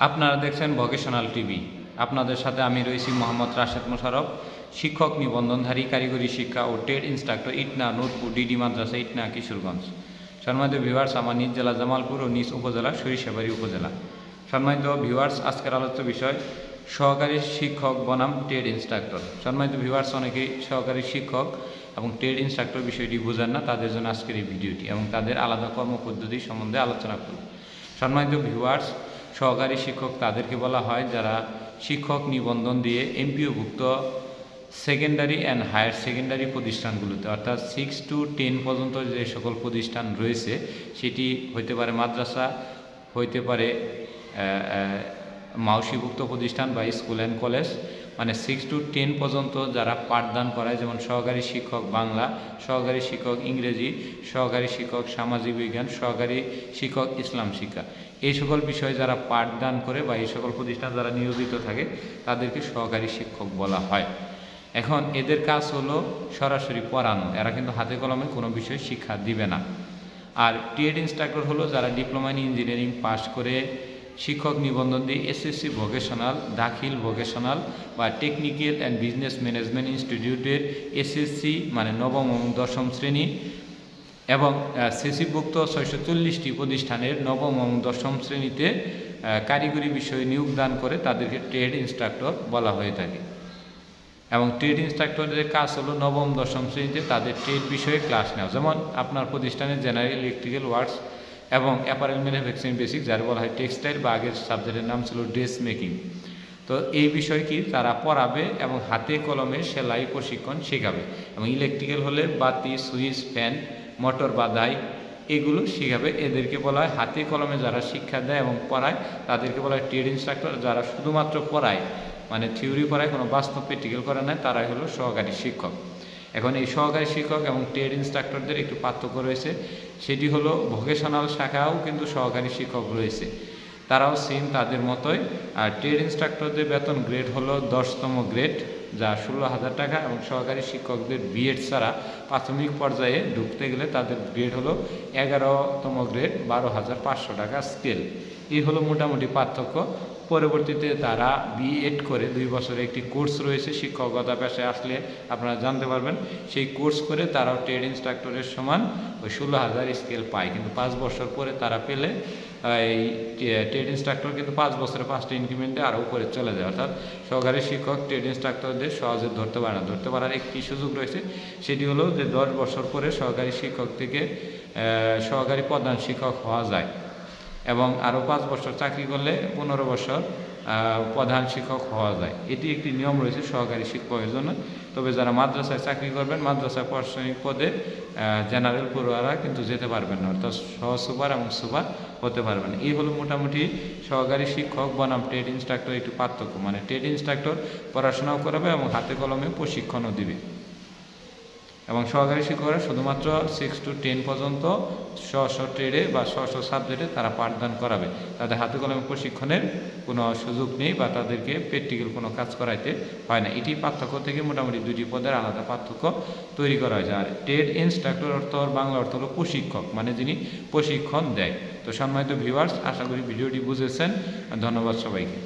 আপনারা দেখছেন vocational TV. আপনাদের সাথে আমি রয়েছি মোহাম্মদ রাশেদ মোশাররফ, শিক্ষক নিবন্ধনধারী কারিগরি শিক্ষা ও trade instructor Itna Nurpur DD মাদ্রাসা ইটনা কিশোরগঞ্জ। সম্মানিত ভিউয়ার্স, আমার নিজ জেলা জামালপুর ও নিজ উপজেলা সরিষাবাড়ি উপজেলা। সম্মানিত ভিউয়ার্স, আজকের আলোচ্য বিষয় সহকারী শিক্ষক বনাম ট্রেড ইনস্ট্রাক্টর। সম্মানিত ভিউয়ার্স, অনেকেই সহকারী শিক্ষক এবং ট্রেড ইনস্ট্রাক্টর বিষয়টি বোঝেন না, তাদের জন্য আজকের এই ভিডিওটি এবং তাদের আলাদা কর্মপদ্ধতি সম্বন্ধে আলোচনা করব। সম্মানিত ভিউয়ার্স, সহকারী শিক্ষক তাদেরকে বলা হয় যারা শিক্ষক নিবন্ধন দিয়ে এমপিওভুক্ত সেকেন্ডারি অ্যান্ড হায়ার সেকেন্ডারি প্রতিষ্ঠানগুলোতে, অর্থাৎ 6 to 10 পর্যন্ত যে সকল প্রতিষ্ঠান রয়েছে, সেটি হইতে পারে মাদ্রাসা, হইতে পারে মাওসিভুক্ত প্রতিষ্ঠান বা স্কুল অ্যান্ড কলেজ, মানে 6 to 10 পর্যন্ত যারা পাঠদান করায়, যেমন সহকারী শিক্ষক বাংলা, সহকারী শিক্ষক ইংরেজি, সহকারী শিক্ষক সামাজিক বিজ্ঞান, সহকারী শিক্ষক ইসলাম শিক্ষা, এই সকল বিষয়ে যারা পাঠদান করে বা এই সকল প্রতিষ্ঠান যারা নিয়োজিত থাকে তাদেরকে সহকারী শিক্ষক বলা হয়। এখন এদের কাজ হলো সরাসরি পড়ানো, এরা কিন্তু হাতে কলমে কোনো বিষয় শিক্ষা দিবে না। আর ট্রেড ইনস্ট্রাক্টর হলো যারা ডিপ্লোমা ইন ইঞ্জিনিয়ারিং পাশ করে শিক্ষক নিবন্ধন দিয়ে এসএসসি ভোকেশনাল, দাখিল ভোকেশনাল বা টেকনিক্যাল অ্যান্ড বিজনেস ম্যানেজমেন্ট ইনস্টিটিউটের এসএসসি মানে নবম এবং দশম শ্রেণী এবং সিসিভুক্ত 640টি প্রতিষ্ঠানের নবম এবং দশম শ্রেণীতে কারিগরি বিষয়ে নিয়োগদান করে তাদেরকে ট্রেড ইনস্ট্রাক্টর বলা হয়ে থাকে। এবং ট্রেড ইনস্ট্রাক্টরদের কাজ হলো নবম দশম শ্রেণীতে তাদের ট্রেড বিষয়ে ক্লাস নেওয়া, যেমন আপনার প্রতিষ্ঠানের জেনারেল ইলেকট্রিক্যাল ওয়ার্কস এবং অ্যাপারেল ম্যানুফ্যাকচারিং বেসিক, যার বলা হয় টেক্সটাইল, বা আগের সাবজেক্টের নাম ছিল ড্রেস মেকিং। তো এই বিষয় কি তারা পড়াবে এবং হাতে কলমে সেলাই প্রশিক্ষণ শেখাবে। এবং ইলেকট্রিক্যাল হলে বাতি, সুইচ, ফ্যান, মোটর বাদাই এগুলো শেখাবে। এদেরকে বলা হয় হাতে কলমে যারা শিক্ষা দেয় এবং পড়ায় তাদেরকে বলা হয় ট্রেড ইনস্ট্রাক্টর। যারা শুধুমাত্র পড়ায়, মানে থিওরি পড়ায়, কোনো বাস্তব প্র্যাকটিক্যাল করে না, তারাই হলো সহকারী শিক্ষক। এখন এই সহকারী শিক্ষক এবং ট্রেড ইনস্ট্রাক্টরদের একটু পার্থক্য রয়েছে, সেটি হলো ভোকেশনাল শাখাও কিন্তু সহকারী শিক্ষক রয়েছে, তারাও সেম তাদের মতোই। আর ট্রেড ইনস্ট্রাক্টরদের বেতন গ্রেড হলো 10তম গ্রেড, যা 16,000 টাকা, এবং সহকারী শিক্ষকদের বিএড ছাড়া প্রাথমিক পর্যায়ে ঢুকতে গেলে তাদের গ্রেড হলো 11তম গ্রেড, 12,500 টাকা স্কেল। এই হলো মোটামুটি পার্থক্য। পরবর্তীতে তারা বিএড করে 2 বছরের একটি কোর্স রয়েছে, শিক্ষকতা পেশায় আসলে আপনারা জানতে পারবেন। সেই কোর্স করে তারাও ট্রেড ইনস্ট্রাক্টরের সমান ওই 16,000 স্কেল পায়, কিন্তু 5 বছর পরে তারা পেলে এই ট্রেড ইনস্ট্রাক্টর কিন্তু 5 বছরে 5টা ইনক্রিমেন্টে আরও উপরে চলে যায়। অর্থাৎ সহকারী শিক্ষক ট্রেড ইনস্ট্রাক্টরদের সহজে ধরতে পারে না। ধরতে পারার একটি সুযোগ রয়েছে, সেটি হলো যে 10 বছর পরে সহকারী শিক্ষক থেকে সহকারী প্রধান শিক্ষক হওয়া যায়, এবং আরও 5 বছর চাকরি করলে 15 বছর প্রধান শিক্ষক হওয়া যায়। এটি একটি নিয়ম রয়েছে সহকারী শিক্ষকের জন্য। তবে যারা মাদ্রাসায় চাকরি করবেন, মাদ্রাসায় প্রশাসনিক পদে জেনারেল পড়ুয়ারা কিন্তু যেতে পারবেন না, অর্থাৎ সহ সুপার এবং সুপার হতে পারবেন। এই হলো মোটামুটি সহকারী শিক্ষক বনাম ট্রেড ইনস্ট্রাক্টর একটু পার্থক্য। মানে ট্রেড ইনস্ট্রাক্টর পড়াশোনাও করাবে এবং হাতে কলমে প্রশিক্ষণও দিবে, এবং সহকারী শিক্ষকরা শুধুমাত্র 6 to 10 পর্যন্ত স্ব ট্রেডে বা স্ব সাবজেক্টে তারা পাঠদান করাবে। তাদের হাতে কলমে প্রশিক্ষণের কোনো সুযোগ নেই বা তাদেরকে প্র্যাকটিক্যাল কোনো কাজ করাইতে হয় না। এটি পার্থক্য থেকে মোটামুটি 2টি পদের আলাদা পার্থক্য তৈরি করা হয়েছে। আর ট্রেড ইনস্ট্রাক্টর অর্থ, বাংলা অর্থ হলো প্রশিক্ষক, মানে যিনি প্রশিক্ষণ দেয়। তো সম্মানিত ভিউয়ার্স, আশা করি ভিডিওটি বুঝেছেন। ধন্যবাদ সবাইকে।